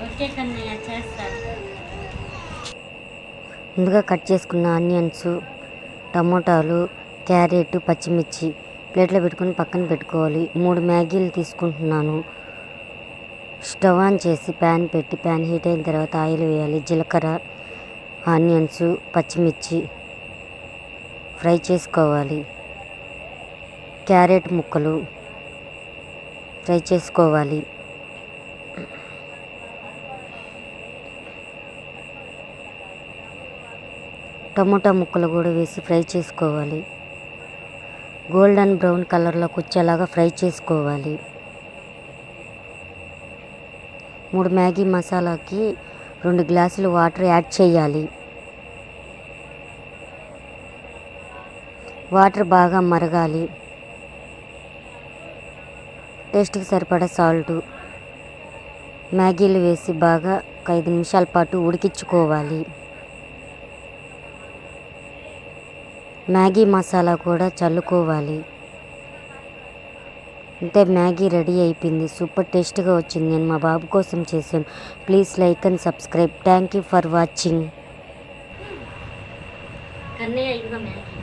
Okay Kannayya, చేస్తా. ముందుగా cut చేసుకున్న ఆనియన్స్, టమోటాలు, క్యారెట్, పచ్చిమిర్చి ప్లేట్లో పెట్టుకొని పక్కన పెట్టుకోవాలి. 3 మ్యాగీలు తీసుకుంటున్నాను. స్టవ్ ఆన్ చేసి ప్యాన్ పెట్టి ప్యాన్ హీట్ అయిన తర్వాత ఆయిల్ వేయాలి. జీలకర్ర, ఆనియన్స్, పచ్చిమిర్చి ఫ్రై చేసుకోవాలి. క్యారెట్ ముక్కలు ఫ్రై చేసుకోవాలి. టమోటా ముక్కలు కూడా వేసి ఫ్రై చేసుకోవాలి. గోల్డెన్ బ్రౌన్ కలర్లోకి వచ్చేలాగా ఫ్రై చేసుకోవాలి. 3 మ్యాగీ మసాలాకి 2 గ్లాసులు వాటర్ యాడ్ చేయాలి. వాటర్ బాగా మరగాలి. టేస్ట్కి సరిపడా సాల్టు, మ్యాగీలు వేసి బాగా 5 నిమిషాల పాటు ఉడికించుకోవాలి. మ్యాగీ మసాలా కూడా చల్లుకోవాలి. అంటే మ్యాగీ రెడీ అయిపోయింది. సూపర్ టేస్ట్గా వచ్చింది. నేను మా బాబు కోసం చేశాను. Please like and subscribe. Thank you for watching. Kannayya ఇదిగో మ్యాగీ.